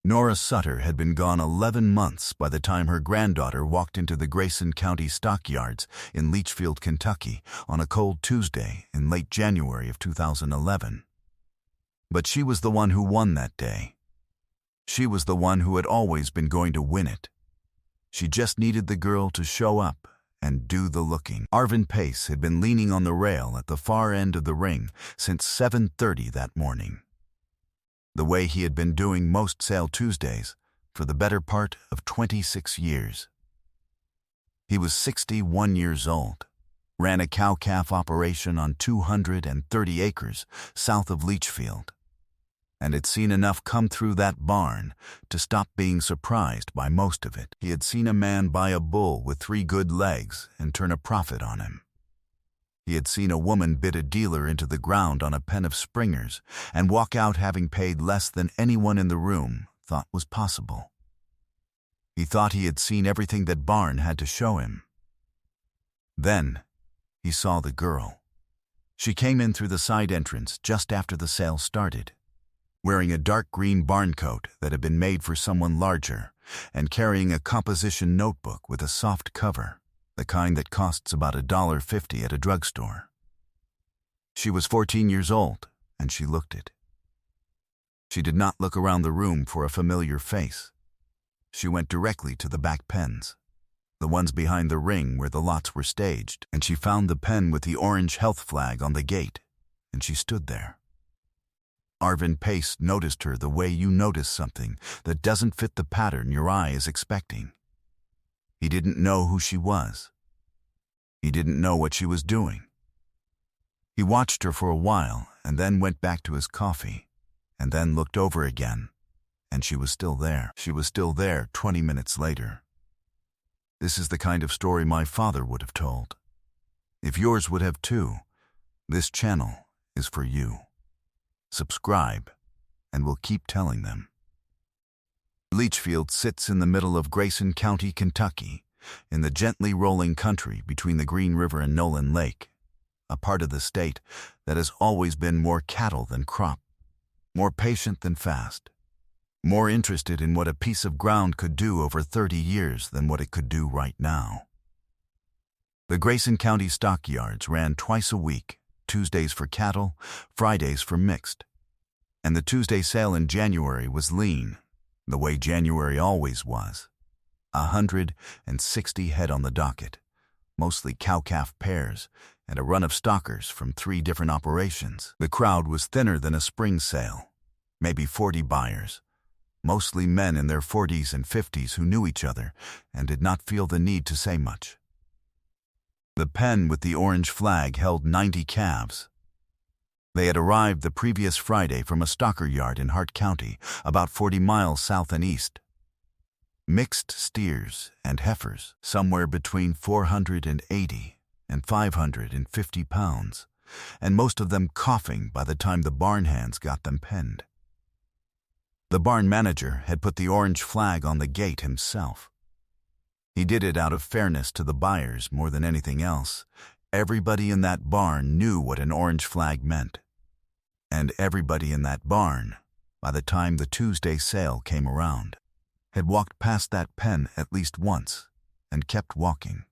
Nora Sutter had been gone 11 months by the time her granddaughter walked into the Grayson County stockyards in Leachfield, Kentucky, on a cold Tuesday in late January of 2011. But she was the one who won that day. She was the one who had always been going to win it. She just needed the girl to show up and do the looking. Arvin Pace had been leaning on the rail at the far end of the ring since 7:30 that morning, the way he had been doing most sale Tuesdays for the better part of 26 years. He was 61 years old, ran a cow-calf operation on 230 acres south of Leachfield, and had seen enough come through that barn to stop being surprised by most of it. He had seen a man buy a bull with 3 good legs and turn a profit on him. He had seen a woman bid a dealer into the ground on a pen of springers and walk out having paid less than anyone in the room thought was possible. He thought he had seen everything that barn had to show him. Then he saw the girl. She came in through the side entrance just after the sale started, wearing a dark green barn coat that had been made for someone larger and carrying a composition notebook with a soft cover, the kind that costs about $1.50 at a drugstore. She was 14 years old, and she looked it. She did not look around the room for a familiar face. She went directly to the back pens, the ones behind the ring where the lots were staged, and she found the pen with the orange health flag on the gate, and she stood there. Arvin Pace noticed her the way you notice something that doesn't fit the pattern your eye is expecting. He didn't know who she was. He didn't know what she was doing. He watched her for a while and then went back to his coffee, and then looked over again, and she was still there. She was still there 20 minutes later. This is the kind of story my father would have told. If yours would have too, this channel is for you. Subscribe, and we'll keep telling them. Leachfield sits in the middle of Grayson County, Kentucky, in the gently rolling country between the Green River and Nolan Lake, a part of the state that has always been more cattle than crop, more patient than fast, more interested in what a piece of ground could do over 30 years than what it could do right now. The Grayson County stockyards ran twice a week, Tuesdays for cattle, Fridays for mixed. And the Tuesday sale in January was lean, the way January always was. 160 head on the docket, mostly cow-calf pairs, and a run of stockers from 3 different operations. The crowd was thinner than a spring sale, maybe 40 buyers, mostly men in their 40s and 50s who knew each other and did not feel the need to say much. The pen with the orange flag held 90 calves. They had arrived the previous Friday from a stocker yard in Hart County, about 40 miles south and east. Mixed steers and heifers, somewhere between 480 and 550 pounds, and most of them coughing by the time the barn hands got them penned. The barn manager had put the orange flag on the gate himself. He did it out of fairness to the buyers more than anything else. Everybody in that barn knew what an orange flag meant. And everybody in that barn, by the time the Tuesday sale came around, had walked past that pen at least once and kept walking.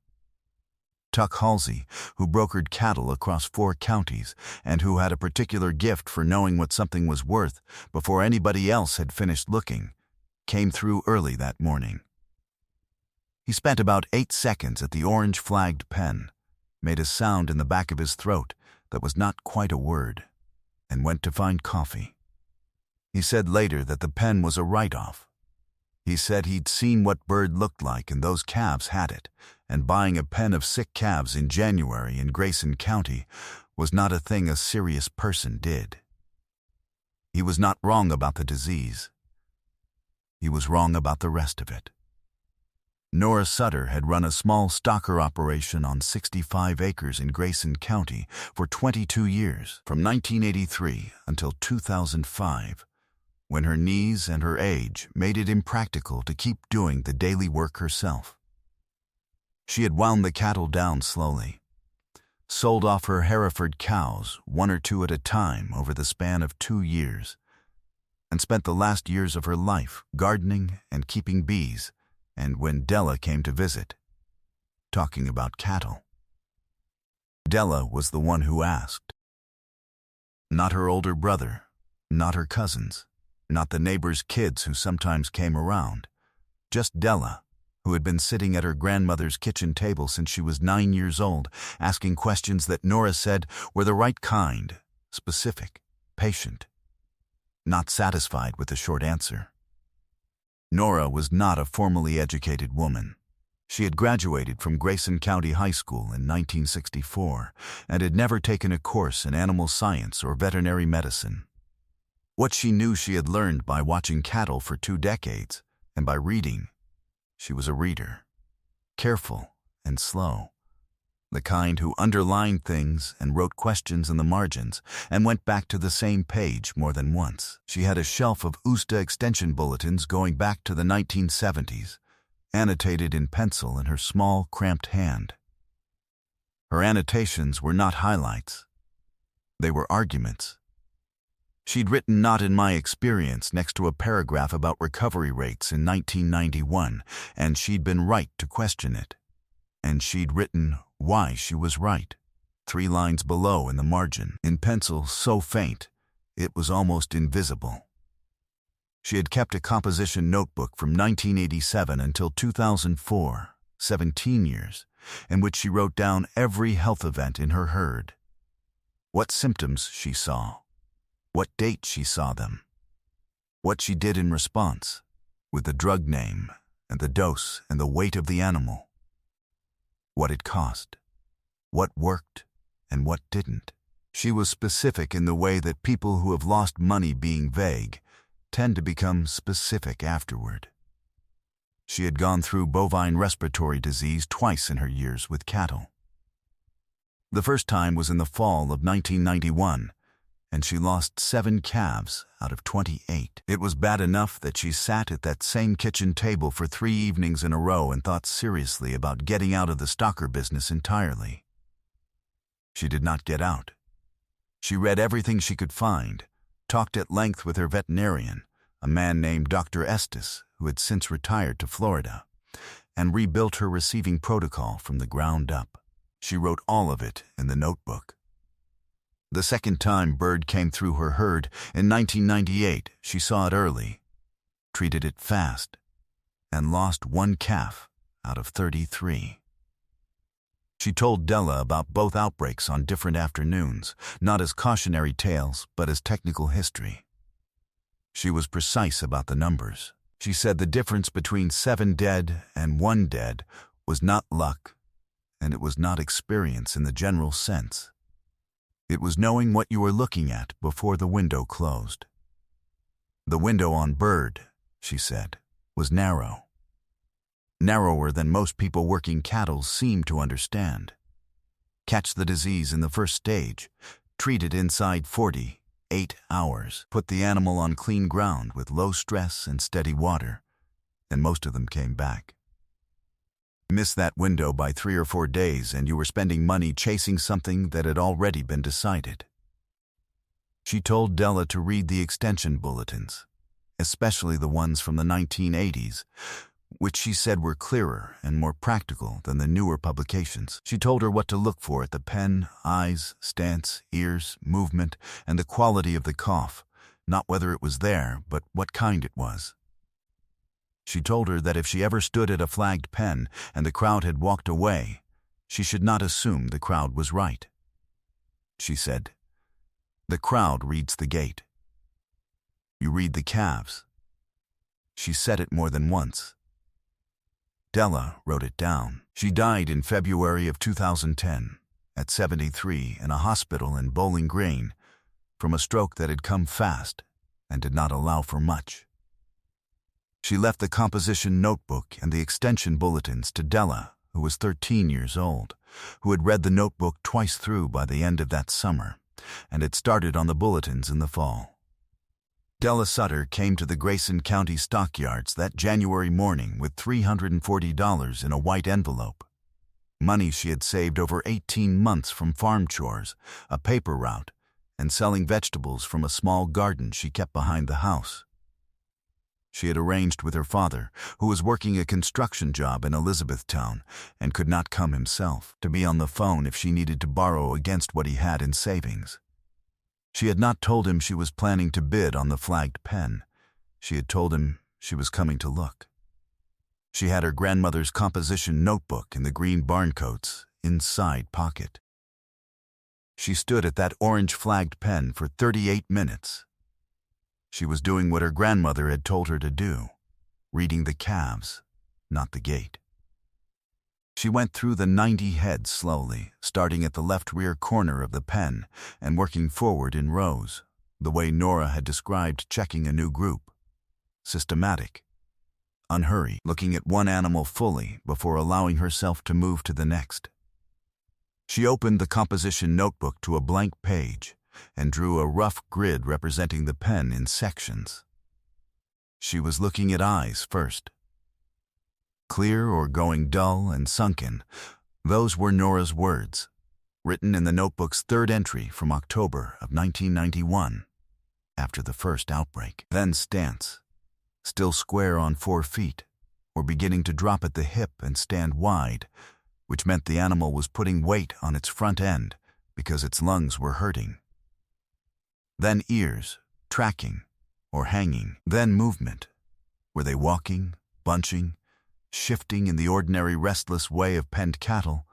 Tuck Halsey, who brokered cattle across 4 counties and who had a particular gift for knowing what something was worth before anybody else had finished looking, came through early that morning. He spent about 8 seconds at the orange-flagged pen, made a sound in the back of his throat that was not quite a word, and went to find coffee. He said later that the pen was a write-off. He said he'd seen what bird looked like and those calves had it, and buying a pen of sick calves in January in Grayson County was not a thing a serious person did. He was not wrong about the disease. He was wrong about the rest of it. Nora Sutter had run a small stocker operation on 65 acres in Grayson County for 22 years, from 1983 until 2005, when her knees and her age made it impractical to keep doing the daily work herself. She had wound the cattle down slowly, sold off her Hereford cows 1 or 2 at a time over the span of 2 years, and spent the last years of her life gardening and keeping bees, and when Della came to visit, talking about cattle. Della was the one who asked. Not her older brother, not her cousins, not the neighbors' kids who sometimes came around. Just Della, who had been sitting at her grandmother's kitchen table since she was 9 years old, asking questions that Nora said were the right kind, specific, patient, not satisfied with a short answer. Nora was not a formally educated woman. She had graduated from Grayson County High School in 1964 and had never taken a course in animal science or veterinary medicine. What she knew she had learned by watching cattle for 2 decades and by reading. She was a reader, careful and slow, the kind who underlined things and wrote questions in the margins and went back to the same page more than once. She had a shelf of USTA extension bulletins going back to the 1970s, annotated in pencil in her small, cramped hand. Her annotations were not highlights. They were arguments. She'd written "not in my experience" next to a paragraph about recovery rates in 1991, and she'd been right to question it. And she'd written why she was right, 3 lines below in the margin, in pencil so faint it was almost invisible. She had kept a composition notebook from 1987 until 2004, 17 years, in which she wrote down every health event in her herd, what symptoms she saw, what date she saw them, what she did in response, with the drug name and the dose and the weight of the animal, what it cost, what worked and what didn't. She was specific in the way that people who have lost money being vague tend to become specific afterward. She had gone through bovine respiratory disease twice in her years with cattle. The first time was in the fall of 1991, and she lost 7 calves out of 28. It was bad enough that she sat at that same kitchen table for 3 evenings in a row and thought seriously about getting out of the stocker business entirely. She did not get out. She read everything she could find, talked at length with her veterinarian, a man named Dr. Estes, who had since retired to Florida, and rebuilt her receiving protocol from the ground up. She wrote all of it in the notebook. The second time Bird came through her herd in 1998, she saw it early, treated it fast, and lost 1 calf out of 33. She told Della about both outbreaks on different afternoons, not as cautionary tales, but as technical history. She was precise about the numbers. She said the difference between 7 dead and 1 dead was not luck, and it was not experience in the general sense. It was knowing what you were looking at before the window closed. The window on Bird, she said, was narrow. Narrower than most people working cattle seem to understand. Catch the disease in the first stage, treat it inside 48 hours, put the animal on clean ground with low stress and steady water, and most of them came back. Miss that window by 3 or 4 days and you were spending money chasing something that had already been decided. She told Della to read the extension bulletins, especially the ones from the 1980s, which she said were clearer and more practical than the newer publications. She told her what to look for at the pen, eyes, stance, ears, movement, and the quality of the cough, not whether it was there, but what kind it was. She told her that if she ever stood at a flagged pen and the crowd had walked away, she should not assume the crowd was right. She said, "The crowd reads the gate. You read the calves." She said it more than once. Della wrote it down. She died in February of 2010, at 73, in a hospital in Bowling Green, from a stroke that had come fast and did not allow for much. She left the composition notebook and the extension bulletins to Della, who was 13 years old, who had read the notebook twice through by the end of that summer, and had started on the bulletins in the fall. Della Sutter came to the Grayson County stockyards that January morning with $340 in a white envelope, money she had saved over 18 months from farm chores, a paper route, and selling vegetables from a small garden she kept behind the house. She had arranged with her father, who was working a construction job in Elizabethtown and could not come himself, to be on the phone if she needed to borrow against what he had in savings. She had not told him she was planning to bid on the flagged pen. She had told him she was coming to look. She had her grandmother's composition notebook in the green barncoat's inside pocket. She stood at that orange flagged pen for 38 minutes. She was doing what her grandmother had told her to do, reading the calves, not the gate. She went through the 90 heads slowly, starting at the left rear corner of the pen and working forward in rows, the way Nora had described checking a new group. Systematic, unhurried, looking at one animal fully before allowing herself to move to the next. She opened the composition notebook to a blank page and drew a rough grid representing the pen in sections. She was looking at eyes first. Clear or going dull and sunken, those were Nora's words, written in the notebook's third entry from October of 1991, after the first outbreak. Then stance, still square on 4 feet, or beginning to drop at the hip and stand wide, which meant the animal was putting weight on its front end because its lungs were hurting. Then ears, tracking, or hanging. Then movement. Were they walking, bunching, shifting in the ordinary restless way of penned cattle,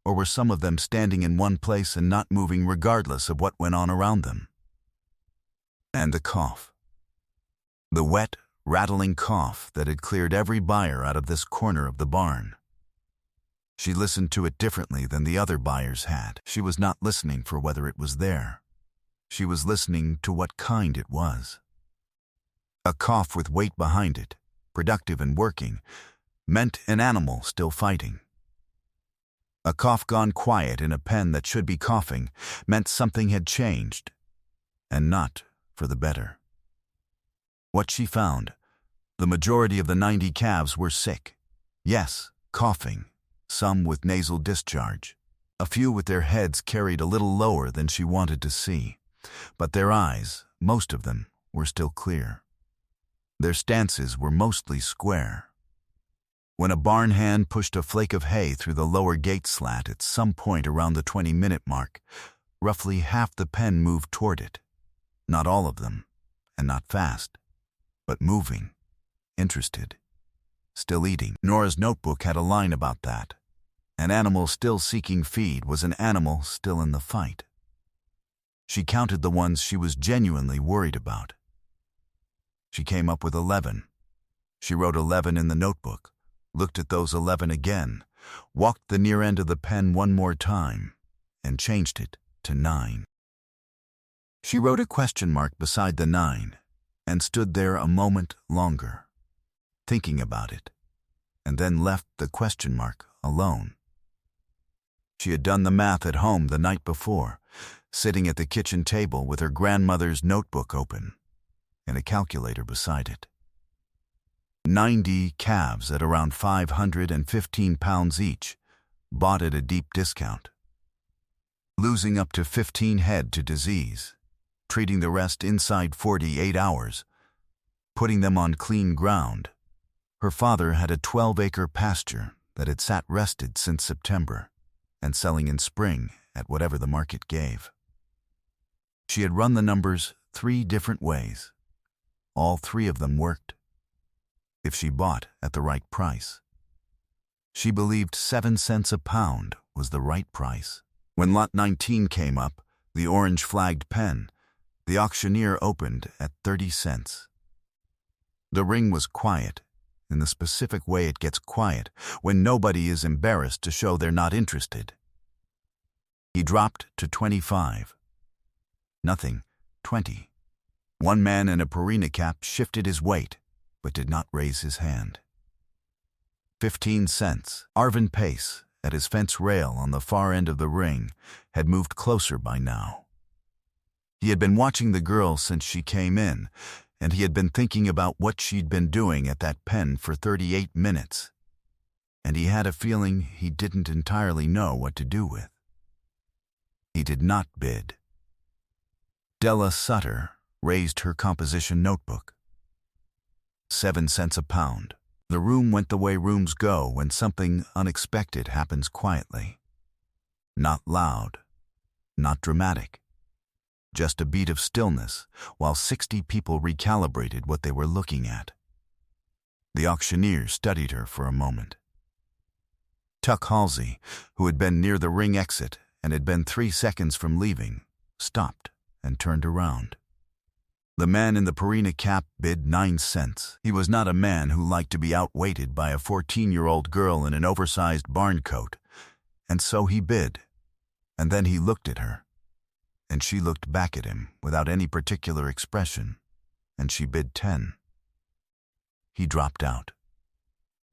or were some of them standing in one place and not moving regardless of what went on around them? And the cough. The wet, rattling cough that had cleared every buyer out of this corner of the barn. She listened to it differently than the other buyers had. She was not listening for whether it was there. She was listening to what kind it was. A cough with weight behind it, productive and working, meant an animal still fighting. A cough gone quiet in a pen that should be coughing meant something had changed, and not for the better. What she found, the majority of the 90 calves were sick. Yes, coughing, some with nasal discharge, a few with their heads carried a little lower than she wanted to see, but their eyes, most of them, were still clear. Their stances were mostly square. When a barn hand pushed a flake of hay through the lower gate slat at some point around the 20-minute mark, roughly half the pen moved toward it. Not all of them, and not fast, but moving, interested, still eating. Nora's notebook had a line about that. An animal still seeking feed was an animal still in the fight. She counted the ones she was genuinely worried about. She came up with 11. She wrote 11 in the notebook, looked at those 11 again, walked the near end of the pen one more time, and changed it to 9. She wrote a question mark beside the 9 and stood there a moment longer, thinking about it, and then left the question mark alone. She had done the math at home the night before, sitting at the kitchen table with her grandmother's notebook open and a calculator beside it. 90 calves at around 515 pounds each, bought at a deep discount. Losing up to 15 head to disease, treating the rest inside 48 hours, putting them on clean ground. Her father had a 12-acre pasture that had sat rested since September and selling in spring at whatever the market gave. She had run the numbers 3 different ways. All 3 of them worked. If she bought at the right price. She believed 7 cents a pound was the right price. When lot 19 came up, the orange flagged pen, the auctioneer opened at 30 cents. The ring was quiet, in the specific way it gets quiet when nobody is embarrassed to show they're not interested. He dropped to 25. Nothing, 20. One man in a Purina cap shifted his weight, but did not raise his hand. 15 cents. Arvin Pace, at his fence rail on the far end of the ring, had moved closer by now. He had been watching the girl since she came in, and he had been thinking about what she'd been doing at that pen for 38 minutes. And he had a feeling he didn't entirely know what to do with. He did not bid. Della Sutter raised her composition notebook. 7 cents a pound. The room went the way rooms go when something unexpected happens quietly. Not loud, not dramatic. Just a beat of stillness while 60 people recalibrated what they were looking at. The auctioneer studied her for a moment. Tuck Halsey, who had been near the ring exit and had been 3 seconds from leaving, stopped and turned around. The man in the Purina cap bid 9 cents. He was not a man who liked to be outweighted by a 14-year-old girl in an oversized barn coat, and so he bid. And then he looked at her, and she looked back at him without any particular expression, and she bid 10. He dropped out.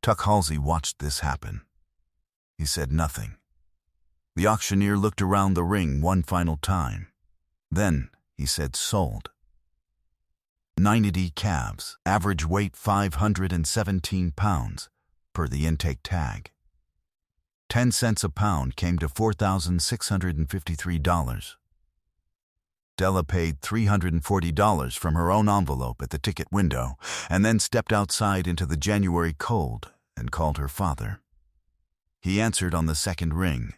Tuck Halsey watched this happen. He said nothing. The auctioneer looked around the ring one final time. Then he said sold. 90 calves, average weight 517 pounds, per the intake tag. 10 cents a pound came to $4,653. Della paid $340 from her own envelope at the ticket window and then stepped outside into the January cold and called her father. He answered on the second ring.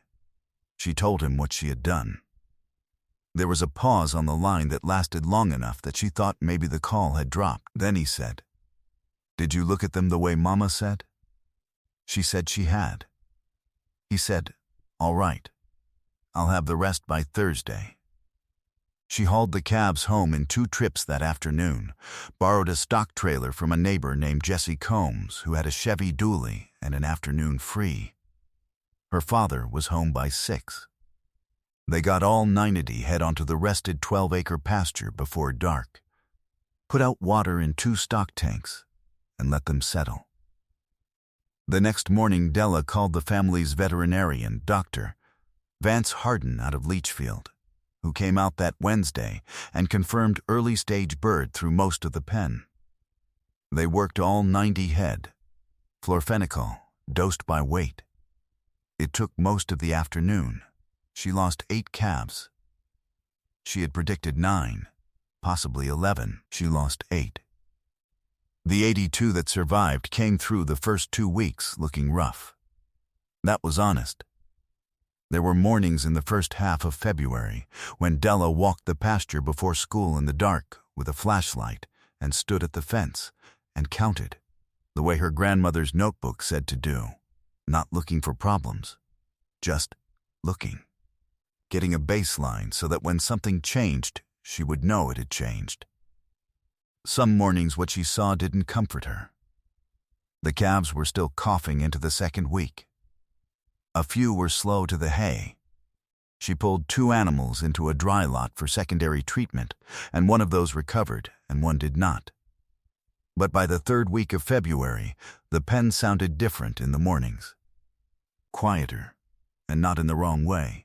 She told him what she had done. There was a pause on the line that lasted long enough that she thought maybe the call had dropped. Then he said, "Did you look at them the way Mama said?" She said she had. He said, "All right. I'll have the rest by Thursday." She hauled the calves home in 2 trips that afternoon, borrowed a stock trailer from a neighbor named Jesse Combs, who had a Chevy Dually and an afternoon free. Her father was home by 6. They got all 90 head onto the rested 12-acre pasture before dark, put out water in 2 stock tanks, and let them settle. The next morning, Della called the family's veterinarian, Dr. Vance Harden out of Leachfield, who came out that Wednesday and confirmed early-stage bird through most of the pen. They worked all 90 head, florfenicol, dosed by weight. It took most of the afternoon. She lost 8 calves. She had predicted 9, possibly 11. She lost 8. The 82 that survived came through the first 2 weeks looking rough. That was honest. There were mornings in the first half of February when Della walked the pasture before school in the dark with a flashlight and stood at the fence and counted, the way her grandmother's notebook said to do, not looking for problems, just looking. Getting a baseline so that when something changed, she would know it had changed. Some mornings what she saw didn't comfort her. The calves were still coughing into the second week. A few were slow to the hay. She pulled 2 animals into a dry lot for secondary treatment, and one of those recovered and one did not. But by the 3rd week of February, the pen sounded different in the mornings. Quieter, and not in the wrong way.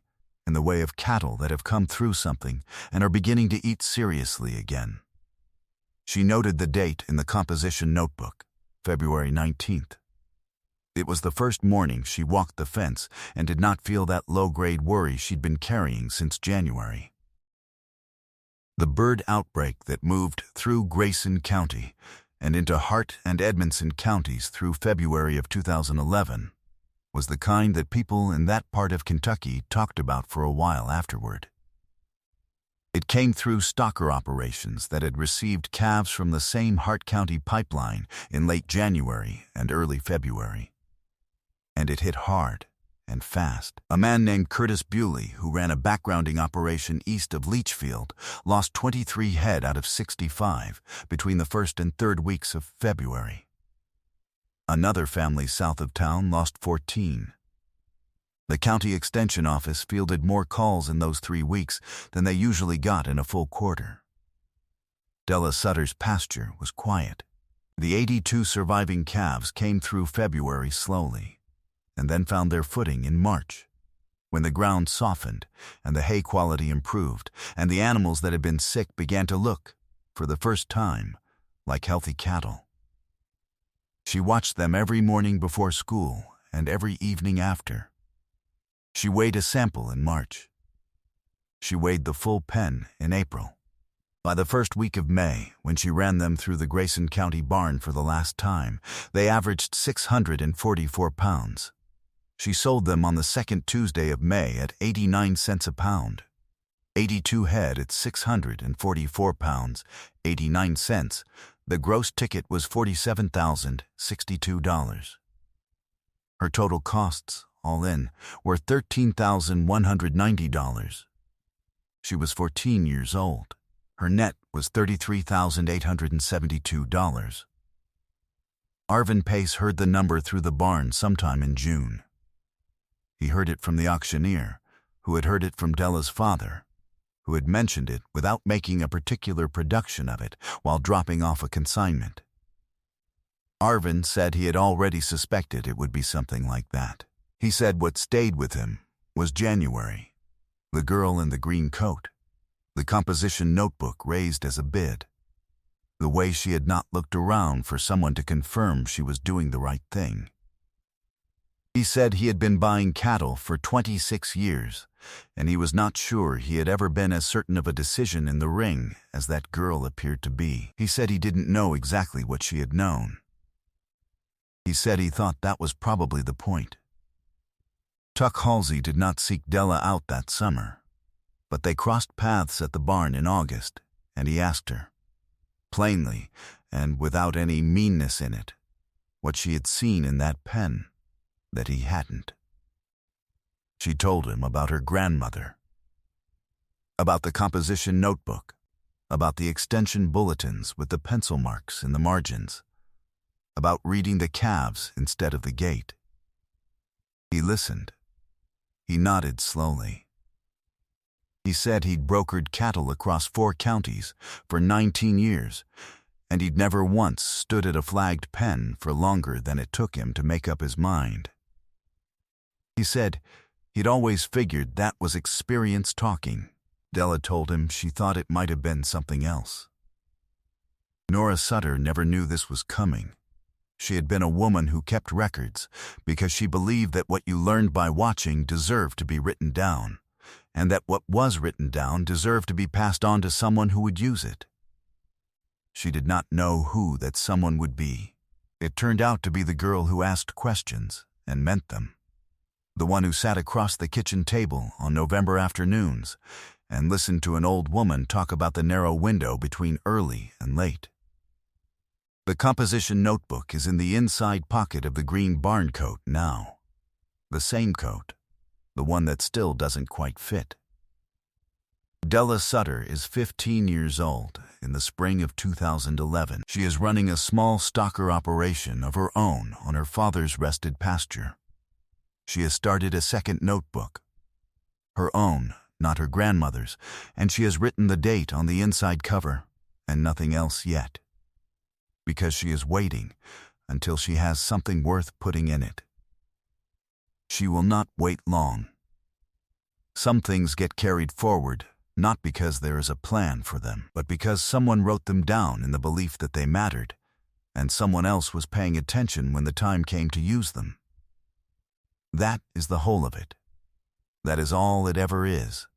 In the way of cattle that have come through something and are beginning to eat seriously again. She noted the date in the composition notebook, February 19th. It was the first morning she walked the fence and did not feel that low-grade worry she'd been carrying since January. The bird outbreak that moved through Grayson County and into Hart and Edmonson counties through February of 2011 was the kind that people in that part of Kentucky talked about for a while afterward. It came through stocker operations that had received calves from the same Hart County pipeline in late January and early February. And it hit hard and fast. A man named Curtis Bewley, who ran a backgrounding operation east of Leachfield, lost 23 head out of 65 between the 1st and 3rd weeks of February. Another family south of town lost 14. The county extension office fielded more calls in those 3 weeks than they usually got in a full quarter. Della Sutter's pasture was quiet. The 82 surviving calves came through February slowly, and then found their footing in March, when the ground softened and the hay quality improved, and the animals that had been sick began to look, for the first time, like healthy cattle. She watched them every morning before school and every evening after. She weighed a sample in March. She weighed the full pen in April. By the first week of May, when she ran them through the Grayson County barn for the last time, they averaged 644 pounds. She sold them on the second Tuesday of May at 89 cents a pound. 82 head at 644 pounds, 89 cents. The gross ticket was $47,062. Her total costs, all in, were $13,190. She was 14 years old. Her net was $33,872. Arvin Pace heard the number through the barn sometime in June. He heard it from the auctioneer, who had heard it from Della's father, who had mentioned it without making a particular production of it while dropping off a consignment. Arvin said he had already suspected it would be something like that. He said what stayed with him was January, the girl in the green coat, the composition notebook raised as a bid, the way she had not looked around for someone to confirm she was doing the right thing. He said he had been buying cattle for 26 years, and he was not sure he had ever been as certain of a decision in the ring as that girl appeared to be. He said he didn't know exactly what she had known. He said he thought that was probably the point. Tuck Halsey did not seek Della out that summer, but they crossed paths at the barn in August, and he asked her, plainly and without any meanness in it, what she had seen in that pen that he hadn't. She told him about her grandmother, about the composition notebook, about the extension bulletins with the pencil marks in the margins, about reading the calves instead of the gate. He listened. He nodded slowly. He said he'd brokered cattle across 4 counties for 19 years, and he'd never once stood at a flagged pen for longer than it took him to make up his mind. He said he'd always figured that was experience talking. Della told him she thought it might have been something else. Nora Sutter never knew this was coming. She had been a woman who kept records because she believed that what you learned by watching deserved to be written down, and that what was written down deserved to be passed on to someone who would use it. She did not know who that someone would be. It turned out to be the girl who asked questions and meant them. The one who sat across the kitchen table on November afternoons and listened to an old woman talk about the narrow window between early and late. The composition notebook is in the inside pocket of the green barn coat now. The same coat, the one that still doesn't quite fit. Della Sutter is 15 years old in the spring of 2011. She is running a small stocker operation of her own on her father's rested pasture. She has started a second notebook, her own, not her grandmother's, and she has written the date on the inside cover and nothing else yet, because she is waiting until she has something worth putting in it. She will not wait long. Some things get carried forward not because there is a plan for them, but because someone wrote them down in the belief that they mattered, and someone else was paying attention when the time came to use them. That is the whole of it. That is all it ever is.